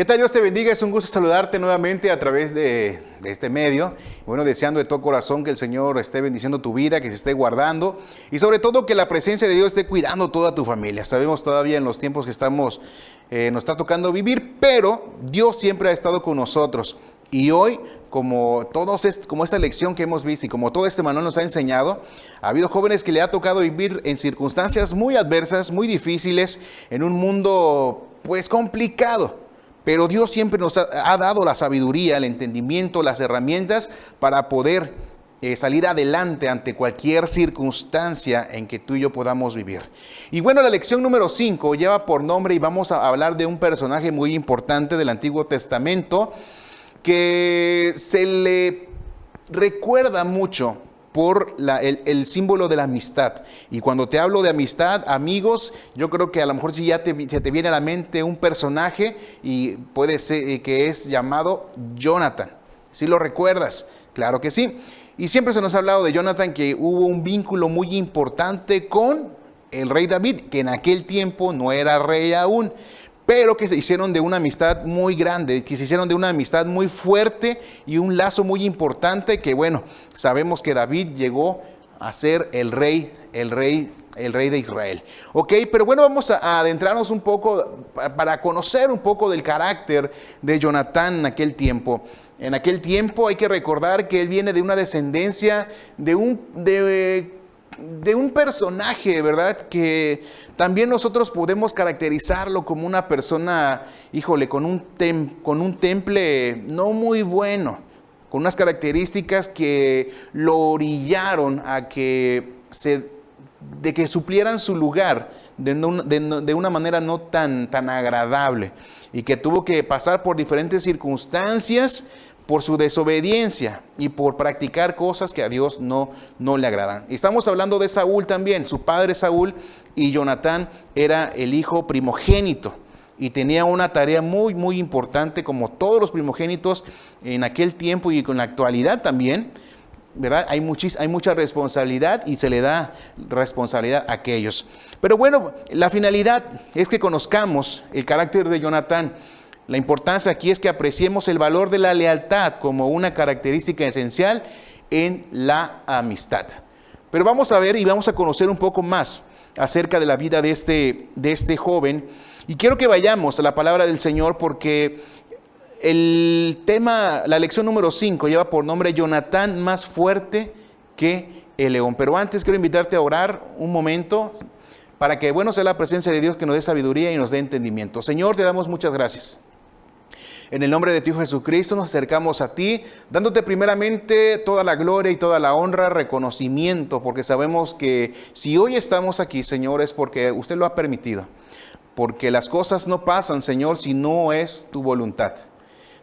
¿Qué tal? Dios te bendiga, es un gusto saludarte nuevamente a través de este medio. Bueno, deseando de todo corazón que el Señor esté bendiciendo tu vida, que se esté guardando y sobre todo que la presencia de Dios esté cuidando toda tu familia. Sabemos todavía en los tiempos que estamos, nos está tocando vivir, pero Dios siempre ha estado con nosotros. Y hoy, como esta lección que hemos visto y como todo este manual nos ha enseñado, ha habido jóvenes que le ha tocado vivir en circunstancias muy adversas, muy difíciles, en un mundo pues complicado. Pero Dios siempre nos ha dado la sabiduría, el entendimiento, las herramientas para poder salir adelante ante cualquier circunstancia en que tú y yo podamos vivir. Y bueno, la lección número 5 lleva por nombre y vamos a hablar de un personaje muy importante del Antiguo Testamento que se le recuerda mucho por el símbolo de la amistad. Y cuando te hablo de amistad, amigos, yo creo que a lo mejor si ya te viene a la mente un personaje y puede ser que es llamado Jonathan. ¿Sí lo recuerdas? Claro que sí. Y siempre se nos ha hablado de Jonathan, que hubo un vínculo muy importante con el rey David, que en aquel tiempo no era rey aún, pero que se hicieron de una amistad muy grande, que se hicieron de una amistad muy fuerte y un lazo muy importante que, bueno, sabemos que David llegó a ser el rey de Israel. Ok, pero bueno, vamos a adentrarnos un poco para conocer un poco del carácter de Jonatán en aquel tiempo. En aquel tiempo hay que recordar que él viene de una descendencia de un personaje, ¿verdad? Que también nosotros podemos caracterizarlo como una persona, híjole, con un temple no muy bueno, con unas características que lo orillaron a que suplieran su lugar de una manera no tan agradable, y que tuvo que pasar por diferentes circunstancias por su desobediencia y por practicar cosas que a Dios no le agradan. Estamos hablando de Saúl también, su padre Saúl, y Jonatán era el hijo primogénito y tenía una tarea muy, muy importante, como todos los primogénitos en aquel tiempo y con la actualidad también, ¿verdad? Hay mucha responsabilidad y se le da responsabilidad a aquellos. Pero bueno, la finalidad es que conozcamos el carácter de Jonatán. La importancia aquí es que apreciemos el valor de la lealtad como una característica esencial en la amistad. Pero vamos a ver y vamos a conocer un poco más acerca de la vida de este joven. Y quiero que vayamos a la palabra del Señor, porque el tema, la lección número 5 lleva por nombre Jonatán más fuerte que el león. Pero antes quiero invitarte a orar un momento para que, bueno, sea la presencia de Dios que nos dé sabiduría y nos dé entendimiento. Señor, te damos muchas gracias. En el nombre de tu Hijo Jesucristo nos acercamos a ti, dándote primeramente toda la gloria y toda la honra, reconocimiento, porque sabemos que si hoy estamos aquí, Señor, es porque usted lo ha permitido. Porque las cosas no pasan, Señor, si no es tu voluntad.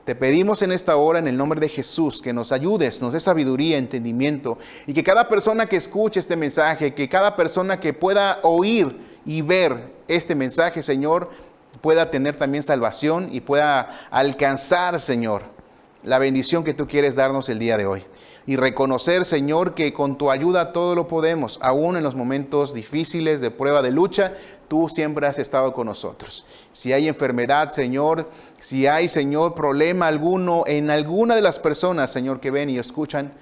Te pedimos en esta hora, en el nombre de Jesús, que nos ayudes, nos dé sabiduría, entendimiento, y que cada persona que escuche este mensaje, que cada persona que pueda oír y ver este mensaje, Señor, pueda tener también salvación y pueda alcanzar, Señor, la bendición que tú quieres darnos el día de hoy. Y reconocer, Señor, que con tu ayuda todo lo podemos, aún en los momentos difíciles de prueba, de lucha, tú siempre has estado con nosotros. Si hay enfermedad, Señor, si hay, Señor, problema alguno en alguna de las personas, Señor, que ven y escuchan,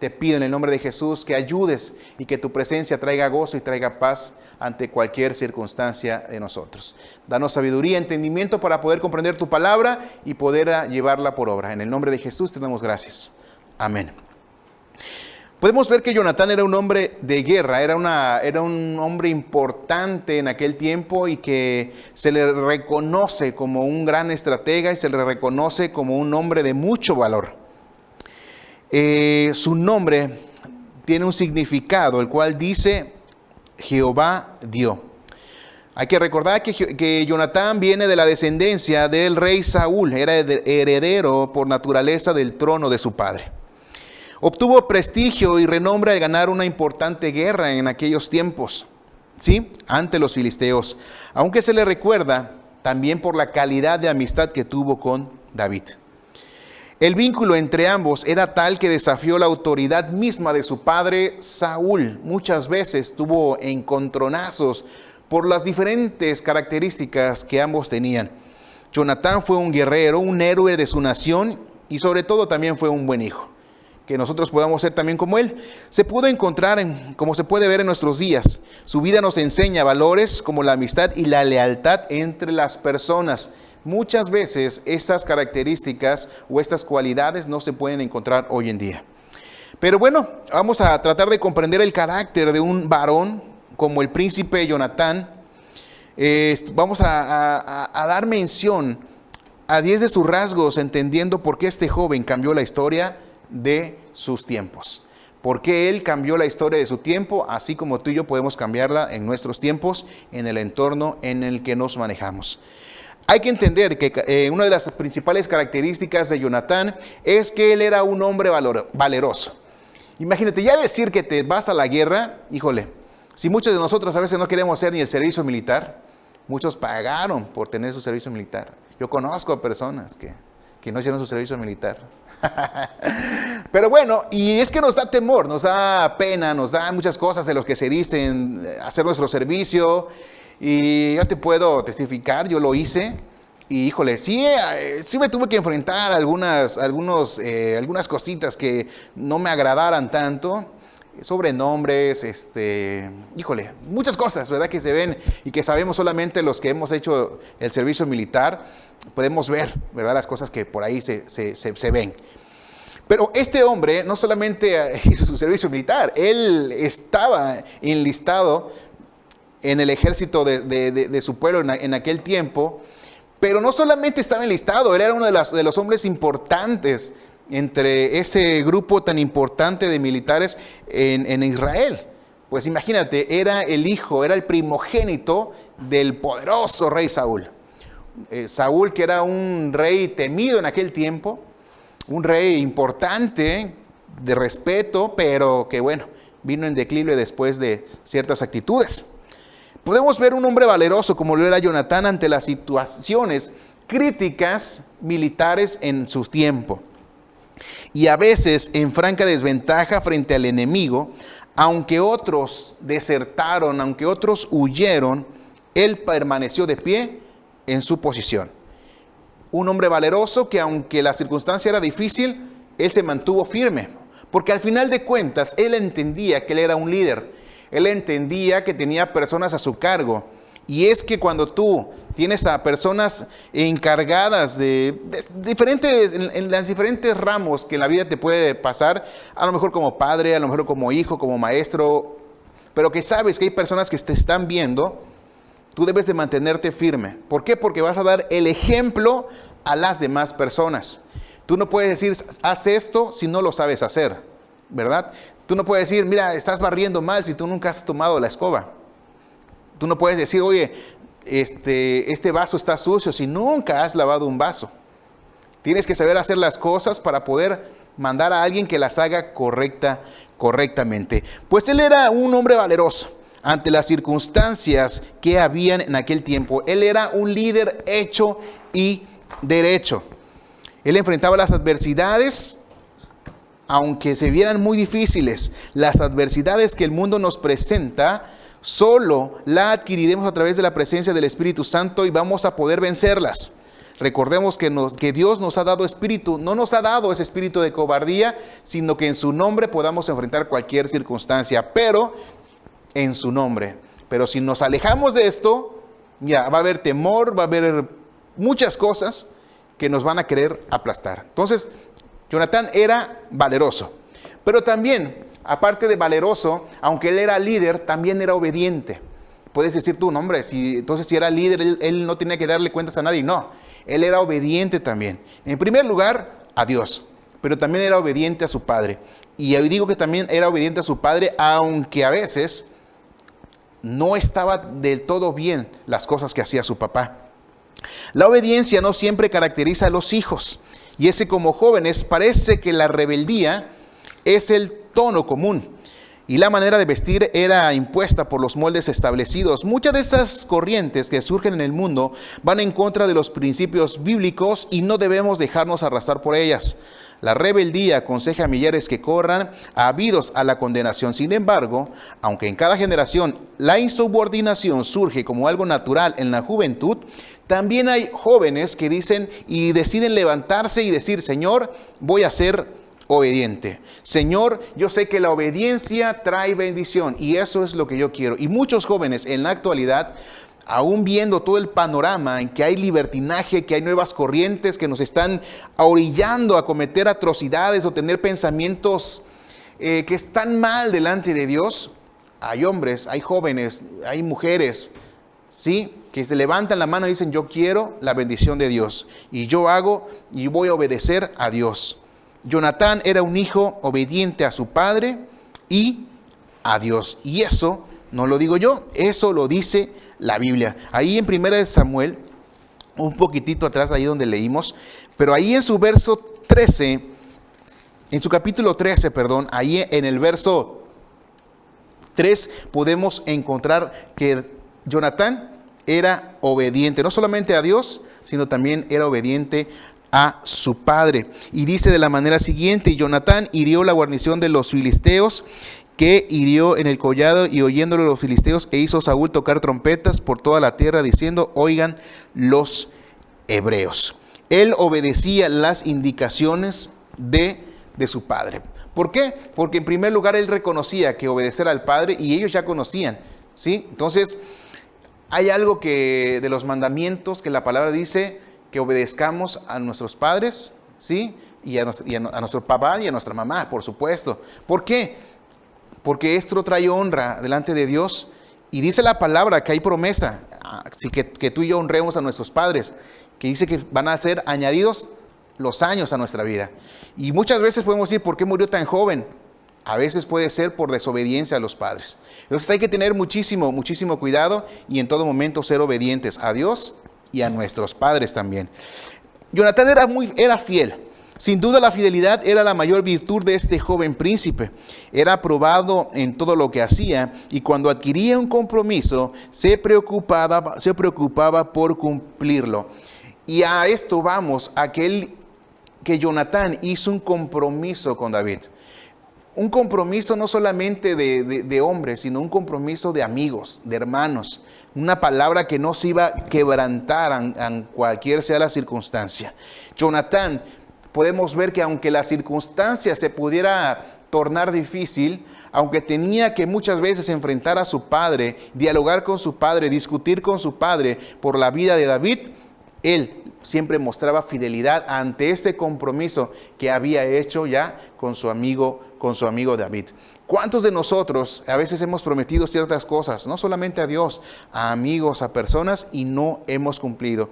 te pido en el nombre de Jesús que ayudes y que tu presencia traiga gozo y traiga paz ante cualquier circunstancia de nosotros. Danos sabiduría, entendimiento para poder comprender tu palabra y poder llevarla por obra. En el nombre de Jesús te damos gracias. Amén. Podemos ver que Jonatán era un hombre de guerra, era un hombre importante en aquel tiempo y que se le reconoce como un gran estratega y se le reconoce como un hombre de mucho valor. Su nombre tiene un significado, el cual dice Jehová dio. Hay que recordar que Jonatán viene de la descendencia del rey Saúl, era heredero por naturaleza del trono de su padre. Obtuvo prestigio y renombre al ganar una importante guerra en aquellos tiempos, ¿sí? Ante los filisteos, aunque se le recuerda también por la calidad de amistad que tuvo con David. El vínculo entre ambos era tal que desafió la autoridad misma de su padre Saúl. Muchas veces tuvo encontronazos por las diferentes características que ambos tenían. Jonatán fue un guerrero, un héroe de su nación y sobre todo también fue un buen hijo. Que nosotros podamos ser también como él. Se pudo encontrar, como se puede ver en nuestros días. Su vida nos enseña valores como la amistad y la lealtad entre las personas. Muchas veces estas características o estas cualidades no se pueden encontrar hoy en día. Pero bueno, vamos a tratar de comprender el carácter de un varón como el príncipe Jonatán. Vamos a dar mención a 10 de sus rasgos, entendiendo por qué este joven cambió la historia de sus tiempos. ¿Por qué él cambió la historia de su tiempo? Así como tú y yo podemos cambiarla en nuestros tiempos, en el entorno en el que nos manejamos. Hay que entender que una de las principales características de Jonatán es que él era un hombre valeroso. Imagínate, ya decir que te vas a la guerra, híjole, si muchos de nosotros a veces no queremos hacer ni el servicio militar, muchos pagaron por tener su servicio militar. Yo conozco a personas que no hicieron su servicio militar. Pero bueno, y es que nos da temor, nos da pena, nos da muchas cosas de los que se dicen hacer nuestro servicio. Y yo te puedo testificar, yo lo hice. Y híjole, sí me tuve que enfrentar a algunas cositas que no me agradaran tanto. Sobrenombres, híjole, muchas cosas, ¿verdad? Que se ven y que sabemos solamente los que hemos hecho el servicio militar, podemos ver, ¿verdad? Las cosas que por ahí se ven. Pero este hombre no solamente hizo su servicio militar, él estaba enlistado en el ejército de su pueblo en aquel tiempo, pero no solamente estaba enlistado, él era uno de los hombres importantes entre ese grupo tan importante de militares en Israel. Pues imagínate, era el hijo, era el primogénito del poderoso rey Saúl. Saúl, que era un rey temido en aquel tiempo, un rey importante, de respeto, pero que bueno, vino en declive después de ciertas actitudes. Podemos ver un hombre valeroso como lo era Jonatán ante las situaciones críticas militares en su tiempo. Y a veces en franca desventaja frente al enemigo, aunque otros desertaron, aunque otros huyeron, él permaneció de pie en su posición. Un hombre valeroso que aunque la circunstancia era difícil, él se mantuvo firme, porque al final de cuentas él entendía que él era un líder, él entendía que tenía personas a su cargo. Y es que cuando tú tienes a personas encargadas de diferentes, en las diferentes ramos que en la vida te puede pasar, a lo mejor como padre, a lo mejor como hijo, como maestro, pero que sabes que hay personas que te están viendo, tú debes de mantenerte firme. ¿Por qué? Porque vas a dar el ejemplo a las demás personas. Tú no puedes decir, haz esto si no lo sabes hacer, ¿verdad? Tú no puedes decir, mira, estás barriendo mal si tú nunca has tomado la escoba. Tú no puedes decir, oye, este vaso está sucio si nunca has lavado un vaso. Tienes que saber hacer las cosas para poder mandar a alguien que las haga correctamente. Pues él era un hombre valeroso ante las circunstancias que habían en aquel tiempo. Él era un líder hecho y derecho. Él enfrentaba las adversidades, aunque se vieran muy difíciles. Las adversidades que el mundo nos presenta, solo la adquiriremos a través de la presencia del Espíritu Santo y vamos a poder vencerlas. Recordemos que Dios nos ha dado espíritu, no nos ha dado ese espíritu de cobardía, sino que en su nombre podamos enfrentar cualquier circunstancia, pero en su nombre. Pero si nos alejamos de esto, ya va a haber temor, va a haber muchas cosas que nos van a querer aplastar. Entonces, Jonatán era valeroso, pero también, aparte de valeroso, aunque él era líder, también era obediente. Puedes decir tú, no hombre, entonces si era líder, él no tenía que darle cuentas a nadie. No, él era obediente también. En primer lugar, a Dios, pero también era obediente a su padre. Y yo digo que también era obediente a su padre, aunque a veces no estaba del todo bien las cosas que hacía su papá. La obediencia no siempre caracteriza a los hijos. Y ese como jóvenes parece que la rebeldía es el tono común. Y la manera de vestir era impuesta por los moldes establecidos. Muchas de esas corrientes que surgen en el mundo van en contra de los principios bíblicos y no debemos dejarnos arrastrar por ellas. La rebeldía aconseja a millares que corran habidos a la condenación. Sin embargo, aunque en cada generación la insubordinación surge como algo natural en la juventud, también hay jóvenes que dicen y deciden levantarse y decir: Señor, voy a ser obediente. Señor, yo sé que la obediencia trae bendición y eso es lo que yo quiero. Y muchos jóvenes en la actualidad, aún viendo todo el panorama en que hay libertinaje, que hay nuevas corrientes que nos están orillando a cometer atrocidades o tener pensamientos que están mal delante de Dios, hay hombres, hay jóvenes, hay mujeres, ¿sí?, que se levantan la mano y dicen: yo quiero la bendición de Dios y yo hago y voy a obedecer a Dios. Jonatán era un hijo obediente a su padre y a Dios. Y eso no lo digo yo, eso lo dice la Biblia. Ahí en 1 Samuel, un poquitito atrás, ahí donde leímos, pero ahí en su verso 13, en su capítulo 13, perdón, ahí en el verso 3 podemos encontrar que Jonatán era obediente, no solamente a Dios, sino también era obediente a su padre. Y dice de la manera siguiente: y Jonatán hirió la guarnición de los filisteos, que hirió en el collado, y oyéndolo los filisteos, e hizo Saúl tocar trompetas por toda la tierra, diciendo: oigan los hebreos. Él obedecía las indicaciones de su padre. ¿Por qué? Porque en primer lugar él reconocía que obedecer al padre, y ellos ya conocían, ¿sí? Entonces, hay algo que de los mandamientos que la palabra dice que obedezcamos a nuestros padres, ¿sí? Y a nuestro papá y a nuestra mamá, por supuesto. ¿Por qué? Porque esto trae honra delante de Dios. Y dice la palabra que hay promesa, así que tú y yo honremos a nuestros padres, que dice que van a ser añadidos los años a nuestra vida. Y muchas veces podemos decir: ¿por qué murió tan joven? A veces puede ser por desobediencia a los padres. Entonces hay que tener muchísimo cuidado y en todo momento ser obedientes a Dios y a nuestros padres también. Jonatán era fiel. Sin duda la fidelidad era la mayor virtud de este joven príncipe. Era aprobado en todo lo que hacía, y cuando adquiría un compromiso se preocupaba por cumplirlo. Y a esto vamos, que Jonatán hizo un compromiso con David. Un compromiso no solamente de hombres, sino un compromiso de amigos, de hermanos. Una palabra que no se iba a quebrantar en cualquier sea la circunstancia. Jonatán, podemos ver que aunque la circunstancia se pudiera tornar difícil, aunque tenía que muchas veces enfrentar a su padre, dialogar con su padre, discutir con su padre por la vida de David, él siempre mostraba fidelidad ante ese compromiso que había hecho ya con su amigo David. ¿Cuántos de nosotros a veces hemos prometido ciertas cosas, no solamente a Dios, a amigos, a personas, y no hemos cumplido?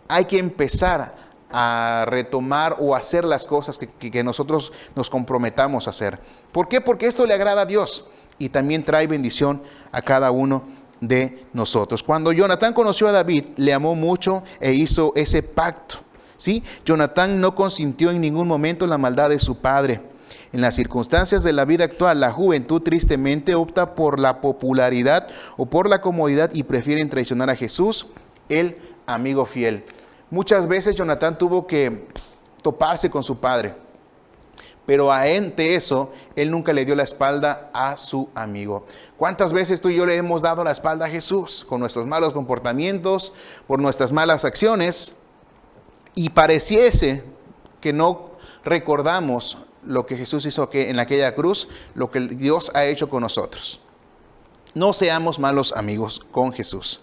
Hay que empezar a retomar o hacer las cosas que nosotros nos comprometamos a hacer. ¿Por qué? Porque esto le agrada a Dios y también trae bendición a cada uno de nosotros. Cuando Jonatán conoció a David, le amó mucho e hizo ese pacto, ¿sí? Jonatán no consintió en ningún momento en la maldad de su padre. En las circunstancias de la vida actual, la juventud tristemente opta por la popularidad o por la comodidad y prefieren traicionar a Jesús, el amigo fiel. Muchas veces Jonatán tuvo que toparse con su padre, pero ante eso, él nunca le dio la espalda a su amigo. ¿Cuántas veces tú y yo le hemos dado la espalda a Jesús con nuestros malos comportamientos, por nuestras malas acciones? Y pareciese que no recordamos lo que Jesús hizo en aquella cruz, lo que Dios ha hecho con nosotros. No seamos malos amigos con Jesús.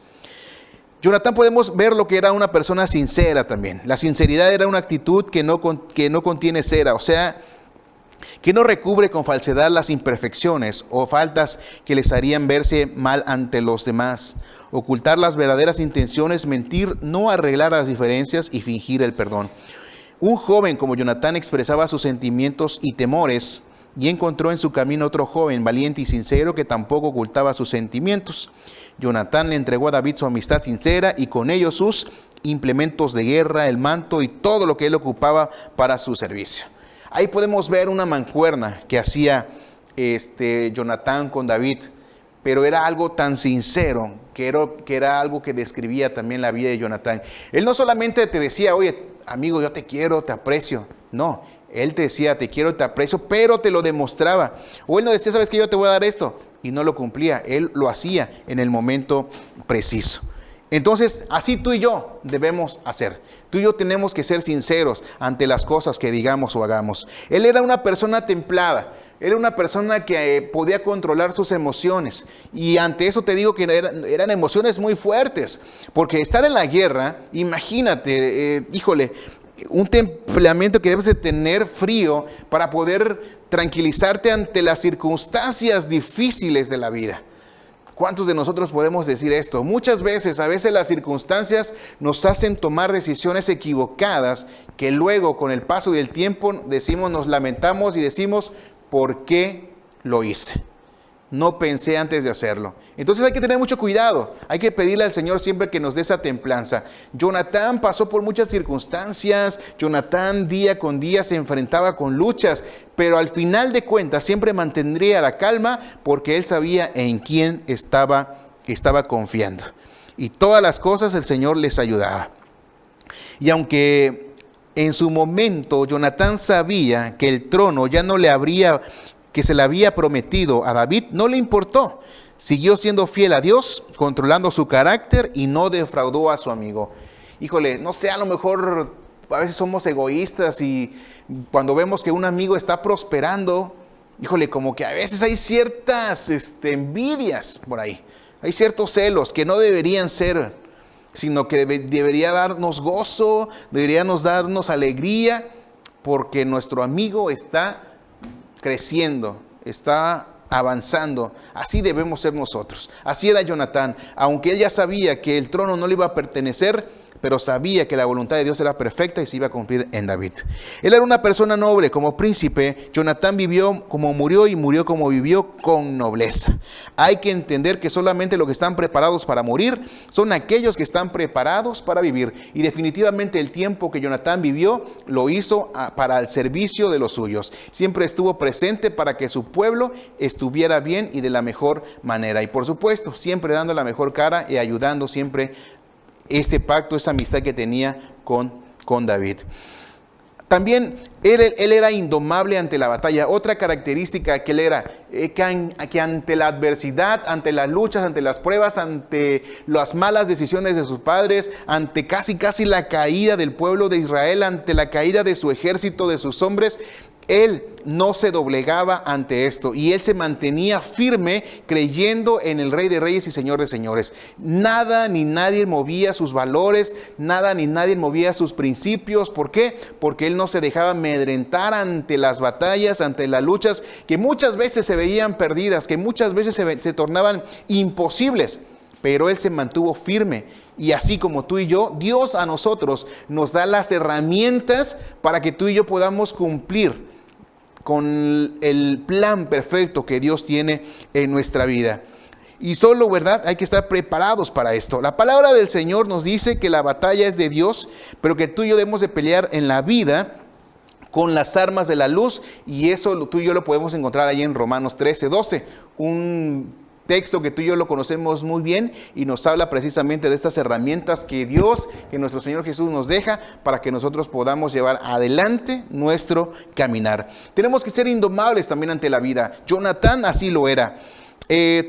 Jonatán, podemos ver lo que era una persona sincera también. La sinceridad era una actitud que no contiene cera, o sea, que no recubre con falsedad las imperfecciones o faltas que les harían verse mal ante los demás. Ocultar las verdaderas intenciones, mentir, no arreglar las diferencias y fingir el perdón. Un joven como Jonatán expresaba sus sentimientos y temores y encontró en su camino otro joven valiente y sincero que tampoco ocultaba sus sentimientos. Jonatán le entregó a David su amistad sincera y con ello sus implementos de guerra, el manto y todo lo que él ocupaba para su servicio. Ahí podemos ver una mancuerna que hacía Jonatán con David, pero era algo tan sincero que era algo que describía también la vida de Jonatán. Él no solamente te decía, oye, amigo, yo te quiero, te aprecio. No, él te decía, te quiero, te aprecio, pero te lo demostraba. O él no decía, ¿sabes qué? Yo te voy a dar esto. Y no lo cumplía, él lo hacía en el momento preciso. Entonces, así tú y yo debemos hacer. Tú y yo tenemos que ser sinceros ante las cosas que digamos o hagamos. Él era una persona templada. Era una persona que podía controlar sus emociones. Y ante eso te digo que eran emociones muy fuertes. Porque estar en la guerra, imagínate, un temperamento que debes de tener frío para poder tranquilizarte ante las circunstancias difíciles de la vida. ¿Cuántos de nosotros podemos decir esto? Muchas veces, a veces las circunstancias nos hacen tomar decisiones equivocadas que luego con el paso del tiempo nos lamentamos y decimos, ¿por qué lo hice? No pensé antes de hacerlo. Entonces hay que tener mucho cuidado. Hay que pedirle al Señor siempre que nos dé esa templanza. Jonatán pasó por muchas circunstancias. Jonatán día con día se enfrentaba con luchas. Pero al final de cuentas siempre mantendría la calma porque él sabía en quién estaba confiando. Y todas las cosas el Señor les ayudaba. Y aunque en su momento Jonatán sabía que el trono ya no que se le había prometido a David, no le importó. Siguió siendo fiel a Dios, controlando su carácter y no defraudó a su amigo. Híjole, no sé, a lo mejor a veces somos egoístas y cuando vemos que un amigo está prosperando, híjole, como que a veces hay ciertas envidias por ahí. Hay ciertos celos que no deberían ser, sino que debería darnos gozo, deberíamos darnos alegría, porque nuestro amigo está creciendo, está avanzando. Así debemos ser nosotros. Así era Jonatán, aunque él ya sabía que el trono no le iba a pertenecer, pero sabía que la voluntad de Dios era perfecta y se iba a cumplir en David. Él era una persona noble, como príncipe. Jonatán vivió como murió y murió como vivió, con nobleza. Hay que entender que solamente los que están preparados para morir son aquellos que están preparados para vivir. Y definitivamente el tiempo que Jonatán vivió lo hizo para el servicio de los suyos. Siempre estuvo presente para que su pueblo estuviera bien y de la mejor manera. Y por supuesto, siempre dando la mejor cara y ayudando siempre este pacto, esa amistad que tenía con David. También él era indomable ante la batalla. Otra característica que él era, que ante la adversidad, ante las luchas, ante las pruebas, ante las malas decisiones de sus padres, ante casi la caída del pueblo de Israel, ante la caída de su ejército, de sus hombres, él no se doblegaba ante esto y él se mantenía firme creyendo en el Rey de Reyes y Señor de Señores. Nada ni nadie movía sus valores, nada ni nadie movía sus principios. ¿Por qué? Porque él no se dejaba amedrentar ante las batallas, ante las luchas que muchas veces se veían perdidas, que muchas veces se tornaban imposibles. Pero él se mantuvo firme. Y así como tú y yo, Dios a nosotros nos da las herramientas para que tú y yo podamos cumplir con el plan perfecto que Dios tiene en nuestra vida. Y solo, ¿verdad? Hay que estar preparados para esto. La palabra del Señor nos dice que la batalla es de Dios, pero que tú y yo debemos de pelear en la vida con las armas de la luz. Y eso tú y yo lo podemos encontrar ahí en Romanos 13:12. Un texto que tú y yo lo conocemos muy bien y nos habla precisamente de estas herramientas que Dios, que nuestro Señor Jesús nos deja para que nosotros podamos llevar adelante nuestro caminar. Tenemos que ser indomables también ante la vida. Jonatán así lo era.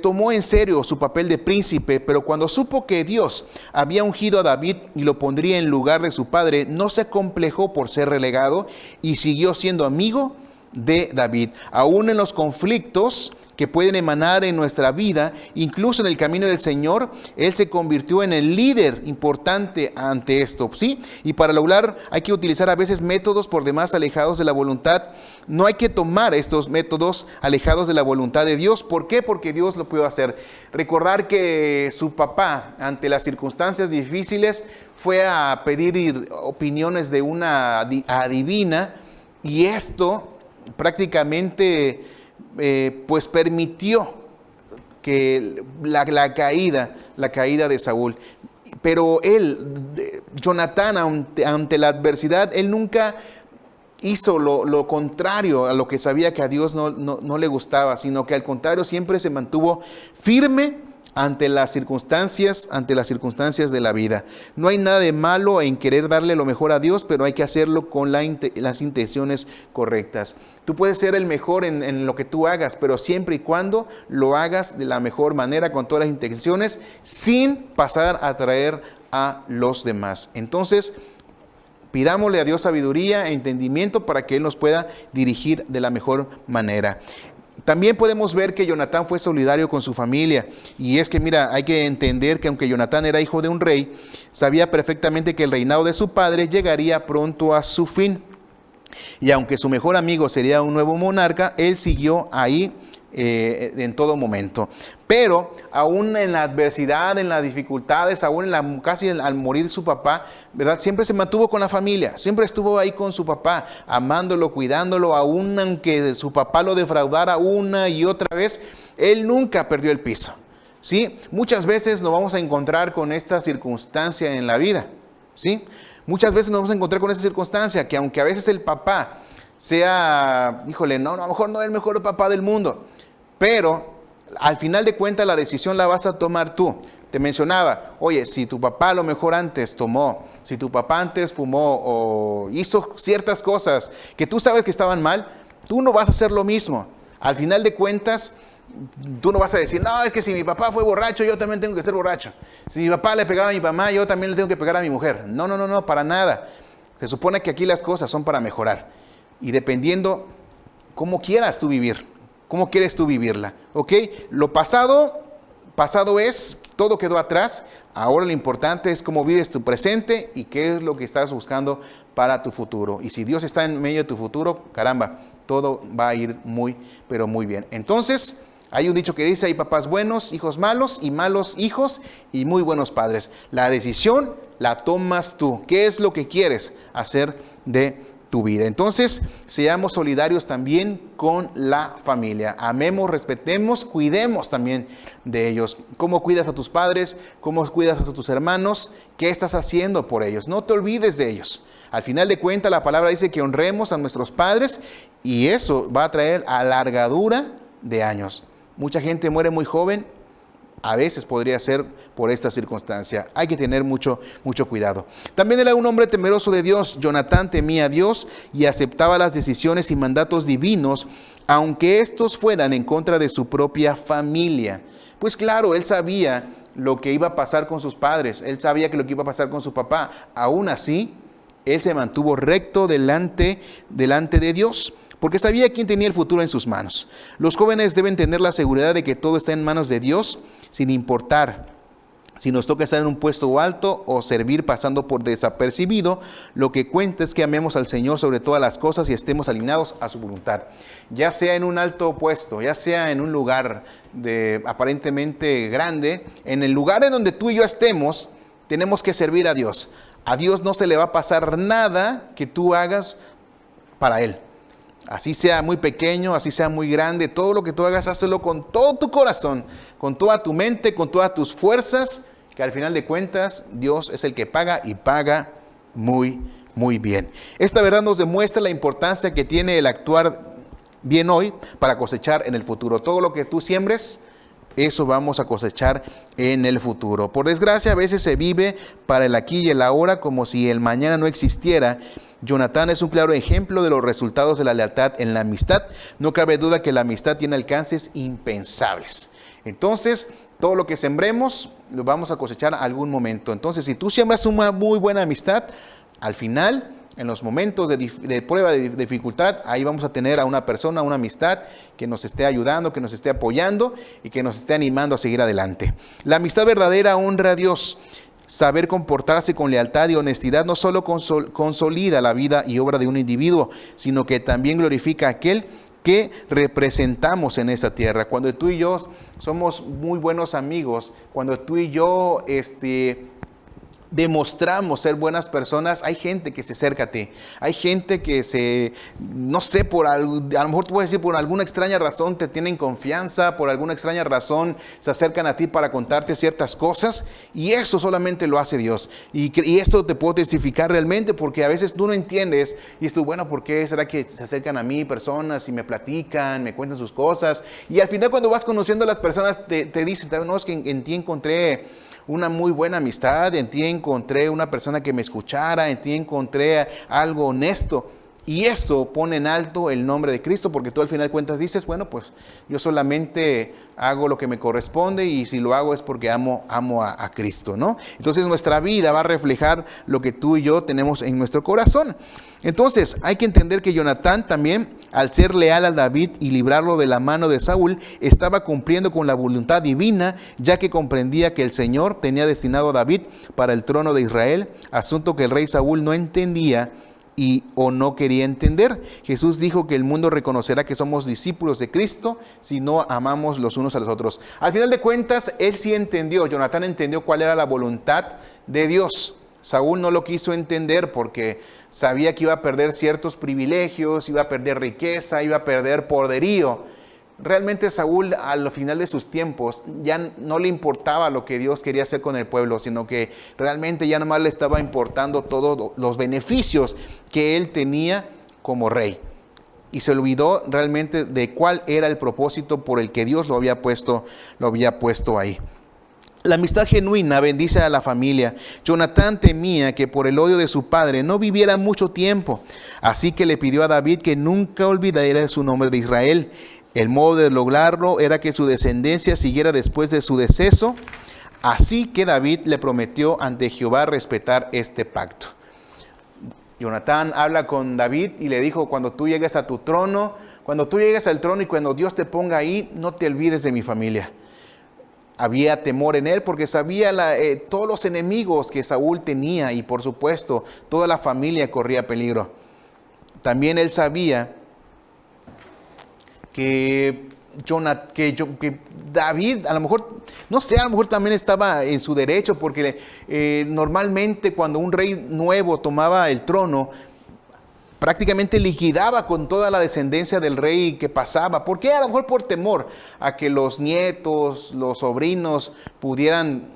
Tomó en serio su papel de príncipe, pero cuando supo que Dios había ungido a David y lo pondría en lugar de su padre, no se acomplejó por ser relegado y siguió siendo amigo de David. Aún en los conflictos que pueden emanar en nuestra vida, incluso en el camino del Señor, él se convirtió en el líder importante ante esto, ¿sí? Y para lograr hay que utilizar a veces métodos por demás alejados de la voluntad. No hay que tomar estos métodos alejados de la voluntad de Dios. ¿Por qué? Porque Dios lo puede hacer. Recordar que su papá, ante las circunstancias difíciles, fue a pedir opiniones de una adivina, y esto prácticamente pues permitió que la caída de Saúl. Pero él, Jonatán, ante la adversidad, él nunca hizo lo contrario a lo que sabía que a Dios no le gustaba, sino que al contrario siempre se mantuvo firme ante las circunstancias de la vida. No hay nada de malo en querer darle lo mejor a Dios, pero hay que hacerlo con las intenciones correctas. Tú puedes ser el mejor en lo que tú hagas, pero siempre y cuando lo hagas de la mejor manera, con todas las intenciones, sin pasar a atraer a los demás. Entonces, pidámosle a Dios sabiduría e entendimiento para que Él nos pueda dirigir de la mejor manera. También podemos ver que Jonatán fue solidario con su familia. Y es que, mira, hay que entender que aunque Jonatán era hijo de un rey, sabía perfectamente que el reinado de su padre llegaría pronto a su fin. Y aunque su mejor amigo sería un nuevo monarca, él siguió ahí en todo momento. Pero aún en la adversidad, en las dificultades, aún casi al morir su papá, ¿verdad? Siempre se mantuvo con la familia, siempre estuvo ahí con su papá, amándolo, cuidándolo, aún aunque su papá lo defraudara una y otra vez, él nunca perdió el piso. ¿Sí? Muchas veces nos vamos a encontrar con esta circunstancia en la vida. ¿Sí? Muchas veces nos vamos a encontrar con esta circunstancia, que aunque a veces el papá sea, híjole, no, a lo mejor no es el mejor papá del mundo, pero al final de cuentas la decisión la vas a tomar tú. Te mencionaba, oye, si tu papá a lo mejor antes tomó, si tu papá antes fumó o hizo ciertas cosas que tú sabes que estaban mal, tú no vas a hacer lo mismo. Al final de cuentas, tú no vas a decir, no, es que si mi papá fue borracho, yo también tengo que ser borracho. Si mi papá le pegaba a mi mamá, yo también le tengo que pegar a mi mujer. No, para nada. Se supone que aquí las cosas son para mejorar. Y dependiendo cómo quieras tú vivir. ¿Cómo quieres tú vivirla? ¿Ok? Lo pasado es, todo quedó atrás. Ahora lo importante es cómo vives tu presente y qué es lo que estás buscando para tu futuro. Y si Dios está en medio de tu futuro, caramba, todo va a ir muy, pero muy bien. Entonces, hay un dicho que dice, hay papás buenos, hijos malos, y malos hijos y muy buenos padres. La decisión la tomas tú. ¿Qué es lo que quieres hacer de tu vida? Entonces, seamos solidarios también con la familia. Amemos, respetemos, cuidemos también de ellos. ¿Cómo cuidas a tus padres? ¿Cómo cuidas a tus hermanos? ¿Qué estás haciendo por ellos? No te olvides de ellos. Al final de cuentas, la palabra dice que honremos a nuestros padres y eso va a traer alargadura de años. Mucha gente muere muy joven. A veces podría ser por esta circunstancia. Hay que tener mucho cuidado. También era un hombre temeroso de Dios. Jonatán temía a Dios y aceptaba las decisiones y mandatos divinos, aunque estos fueran en contra de su propia familia. Pues claro, él sabía lo que iba a pasar con sus padres. Él sabía que lo que iba a pasar con su papá. Aún así, él se mantuvo recto delante de Dios, porque sabía quién tenía el futuro en sus manos. Los jóvenes deben tener la seguridad de que todo está en manos de Dios, sin importar si nos toca estar en un puesto alto o servir pasando por desapercibido. Lo que cuenta es que amemos al Señor sobre todas las cosas y estemos alineados a su voluntad. Ya sea en un alto puesto, ya sea en un lugar aparentemente grande, en el lugar en donde tú y yo estemos, tenemos que servir a Dios. A Dios no se le va a pasar nada que tú hagas para Él. Así sea muy pequeño, así sea muy grande, todo lo que tú hagas, hazlo con todo tu corazón, con toda tu mente, con todas tus fuerzas, que al final de cuentas Dios es el que paga y paga muy, muy bien. Esta verdad nos demuestra la importancia que tiene el actuar bien hoy para cosechar en el futuro. Todo lo que tú siembres, eso vamos a cosechar en el futuro. Por desgracia, a veces se vive para el aquí y el ahora como si el mañana no existiera. Jonatán es un claro ejemplo de los resultados de la lealtad en la amistad. No cabe duda que la amistad tiene alcances impensables. Entonces, todo lo que sembremos lo vamos a cosechar en algún momento. Entonces, si tú siembras una muy buena amistad, al final, en los momentos de prueba, de dificultad, ahí vamos a tener a una persona, una amistad que nos esté ayudando, que nos esté apoyando y que nos esté animando a seguir adelante. La amistad verdadera honra a Dios. Saber comportarse con lealtad y honestidad no solo consolida la vida y obra de un individuo, sino que también glorifica a aquel que representamos en esta tierra. Cuando tú y yo somos muy buenos amigos, cuando tú y yo demostramos ser buenas personas, hay gente que se acerca a ti, hay gente que no sé, a lo mejor tú puedes decir, por alguna extraña razón te tienen confianza, por alguna extraña razón se acercan a ti para contarte ciertas cosas, y eso solamente lo hace Dios. Y esto te puedo testificar realmente, porque a veces tú no entiendes, y tú, bueno, ¿por qué será que se acercan a mí personas y me platican, me cuentan sus cosas? Y al final, cuando vas conociendo a las personas, te dicen, no, es que en ti encontré una muy buena amistad, en ti encontré una persona que me escuchara, en ti encontré algo honesto. Y eso pone en alto el nombre de Cristo, porque tú al final de cuentas dices, bueno, pues yo solamente hago lo que me corresponde, y si lo hago es porque amo a Cristo, ¿no? Entonces nuestra vida va a reflejar lo que tú y yo tenemos en nuestro corazón. Entonces hay que entender que Jonatán también, al ser leal a David y librarlo de la mano de Saúl, estaba cumpliendo con la voluntad divina, ya que comprendía que el Señor tenía destinado a David para el trono de Israel, asunto que el rey Saúl no entendía o no quería entender. Jesús dijo que el mundo reconocerá que somos discípulos de Cristo si no amamos los unos a los otros. Al final de cuentas, él sí entendió, Jonatán entendió cuál era la voluntad de Dios. Saúl no lo quiso entender porque sabía que iba a perder ciertos privilegios, iba a perder riqueza, iba a perder poderío. Realmente Saúl, al final de sus tiempos, ya no le importaba lo que Dios quería hacer con el pueblo, sino que realmente ya nomás le estaba importando todos los beneficios que él tenía como rey. Y se olvidó realmente de cuál era el propósito por el que Dios lo había puesto ahí. La amistad genuina bendice a la familia. Jonatán temía que por el odio de su padre no viviera mucho tiempo, así que le pidió a David que nunca olvidara su nombre de Israel. El modo de lograrlo era que su descendencia siguiera después de su deceso, así que David le prometió ante Jehová respetar este pacto. Jonatán habla con David y le dijo, cuando tú llegues a tu trono, cuando tú llegues al trono y cuando Dios te ponga ahí, no te olvides de mi familia. Había temor en él porque sabía todos los enemigos que Saúl tenía, y por supuesto toda la familia corría peligro. También él sabía que David, a lo mejor, no sé, a lo mejor también estaba en su derecho, porque normalmente cuando un rey nuevo tomaba el trono, prácticamente liquidaba con toda la descendencia del rey que pasaba. ¿Por qué? A lo mejor por temor a que los nietos, los sobrinos pudieran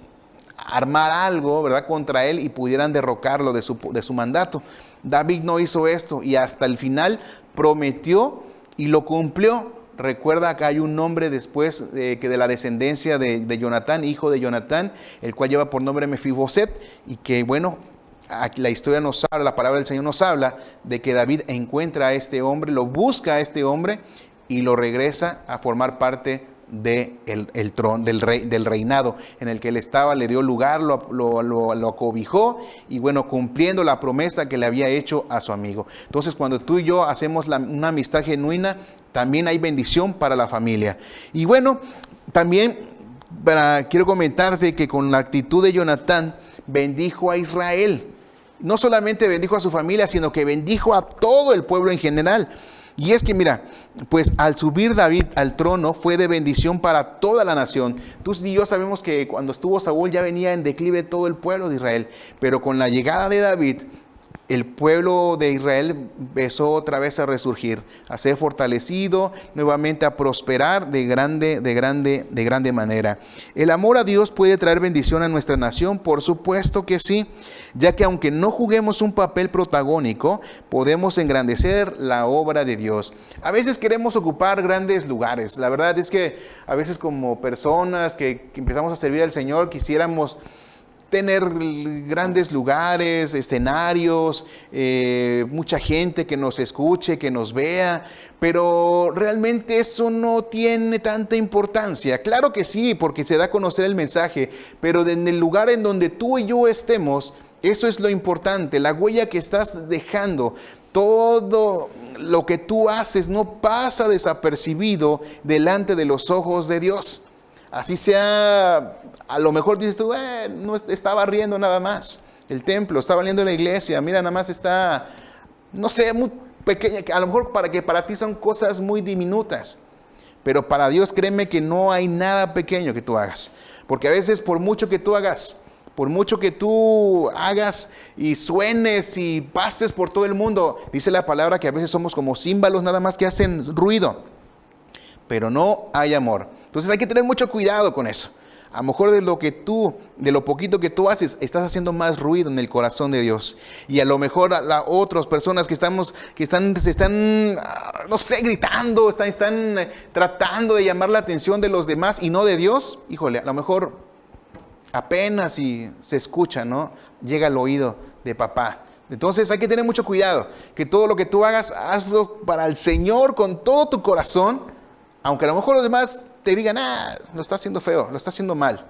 armar algo, ¿verdad?, contra él y pudieran derrocarlo de su mandato. David no hizo esto, y hasta el final prometió y lo cumplió. Recuerda que hay un nombre después que de la descendencia de Jonatán, hijo de Jonatán, el cual lleva por nombre Mefiboset, y que bueno, la historia nos habla, la palabra del Señor nos habla de que David encuentra a este hombre, lo busca a este hombre y lo regresa a formar parte del trono, del reinado en el que él estaba. Le dio lugar, lo acobijó, y bueno, cumpliendo la promesa que le había hecho a su amigo. Entonces, cuando tú y yo hacemos una amistad genuina, también hay bendición para la familia. Y bueno, también quiero comentarte que con la actitud de Jonatán bendijo a Israel. No solamente bendijo a su familia, sino que bendijo a todo el pueblo en general. Y es que mira, pues al subir David al trono fue de bendición para toda la nación. Tú y yo sabemos que cuando estuvo Saúl ya venía en declive todo el pueblo de Israel, pero con la llegada de David, el pueblo de Israel empezó otra vez a resurgir, a ser fortalecido, nuevamente a prosperar de grande manera. El amor a Dios puede traer bendición a nuestra nación, por supuesto que sí, ya que aunque no juguemos un papel protagónico, podemos engrandecer la obra de Dios. A veces queremos ocupar grandes lugares. La verdad es que a veces, como personas que empezamos a servir al Señor, quisiéramos tener grandes lugares, escenarios, mucha gente que nos escuche, que nos vea, pero realmente eso no tiene tanta importancia. Claro que sí, porque se da a conocer el mensaje, pero en el lugar en donde tú y yo estemos, eso es lo importante, la huella que estás dejando. Todo lo que tú haces no pasa desapercibido delante de los ojos de Dios. Así sea, a lo mejor dices tú, no está barriendo nada más el templo, está barriendo la iglesia, mira, nada más está, no sé, muy pequeña, a lo mejor para ti son cosas muy diminutas, pero para Dios créeme que no hay nada pequeño que tú hagas, porque a veces por mucho que tú hagas, por mucho que tú hagas y suenes y pases por todo el mundo, dice la palabra que a veces somos como címbalos nada más que hacen ruido, pero no hay amor. Entonces hay que tener mucho cuidado con eso. A lo mejor de lo poquito que tú haces, estás haciendo más ruido en el corazón de Dios. Y a lo mejor a otras personas se están, no sé, gritando, están tratando de llamar la atención de los demás y no de Dios. Híjole, a lo mejor apenas si se escucha, ¿no? Llega al oído de papá. Entonces hay que tener mucho cuidado, que todo lo que tú hagas, hazlo para el Señor con todo tu corazón, aunque a lo mejor los demás te digan, lo está haciendo feo, lo está haciendo mal.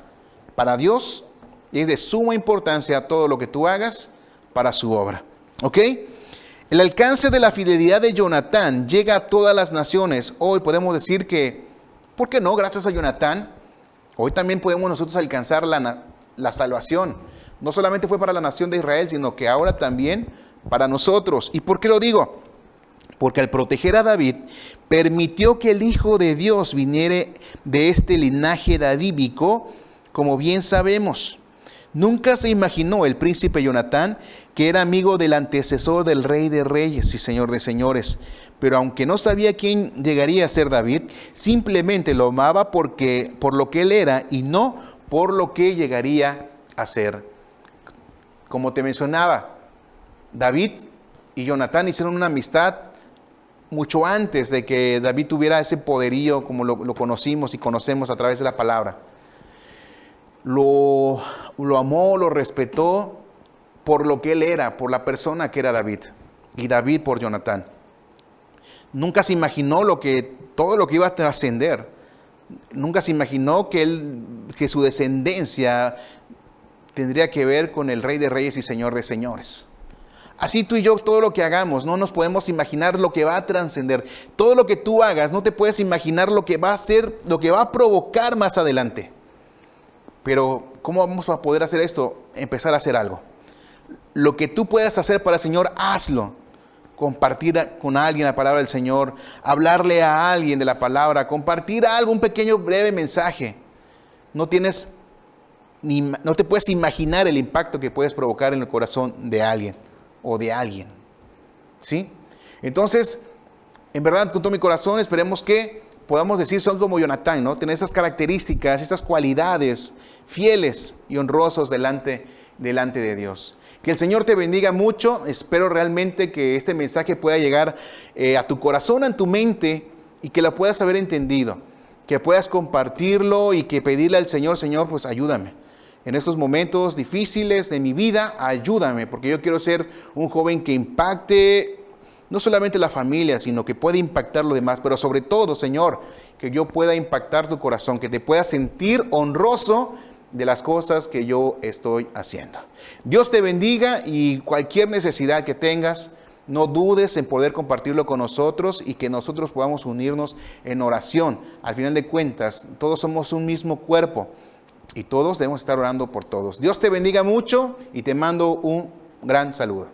Para Dios es de suma importancia todo lo que tú hagas para su obra. ¿Ok? El alcance de la fidelidad de Jonatán llega a todas las naciones. Hoy podemos decir que, ¿por qué no? Gracias a Jonatán, hoy también podemos nosotros alcanzar la salvación. No solamente fue para la nación de Israel, sino que ahora también para nosotros. ¿Y por qué lo digo? Porque al proteger a David, permitió que el Hijo de Dios viniera de este linaje davídico, como bien sabemos. Nunca se imaginó el príncipe Jonatán que era amigo del antecesor del Rey de Reyes y Señor de Señores. Pero aunque no sabía quién llegaría a ser David, simplemente lo amaba por lo que él era y no por lo que llegaría a ser. Como te mencionaba, David y Jonatán hicieron una amistad mucho antes de que David tuviera ese poderío como lo conocimos y conocemos a través de la palabra. Lo amó, lo respetó por lo que él era, por la persona que era David. Y David por Jonatán. Nunca se imaginó todo lo que iba a trascender. Nunca se imaginó que su descendencia tendría que ver con el Rey de Reyes y Señor de Señores. Así tú y yo, todo lo que hagamos, no nos podemos imaginar lo que va a trascender. Todo lo que tú hagas, no te puedes imaginar lo que va a hacer, lo que va a provocar más adelante. Pero, ¿cómo vamos a poder hacer esto? Empezar a hacer algo. Lo que tú puedas hacer para el Señor, hazlo. Compartir con alguien la palabra del Señor, hablarle a alguien de la palabra, compartir algo, un pequeño breve mensaje. No te puedes imaginar el impacto que puedes provocar en el corazón de alguien. O de alguien, ¿sí? Entonces, en verdad, con todo mi corazón, esperemos que podamos decir, son como Jonatán, ¿no? Tener esas características, estas cualidades fieles y honrosos delante de Dios. Que el Señor te bendiga mucho. Espero realmente que este mensaje pueda llegar a tu corazón, a tu mente, y que lo puedas haber entendido. Que puedas compartirlo y que pedirle al Señor, Señor, pues ayúdame. En estos momentos difíciles de mi vida, ayúdame, porque yo quiero ser un joven que impacte no solamente la familia, sino que pueda impactar lo demás, pero sobre todo, Señor, que yo pueda impactar tu corazón, que te puedas sentir honroso de las cosas que yo estoy haciendo. Dios te bendiga y cualquier necesidad que tengas, no dudes en poder compartirlo con nosotros y que nosotros podamos unirnos en oración. Al final de cuentas, todos somos un mismo cuerpo. Y todos debemos estar orando por todos. Dios te bendiga mucho y te mando un gran saludo.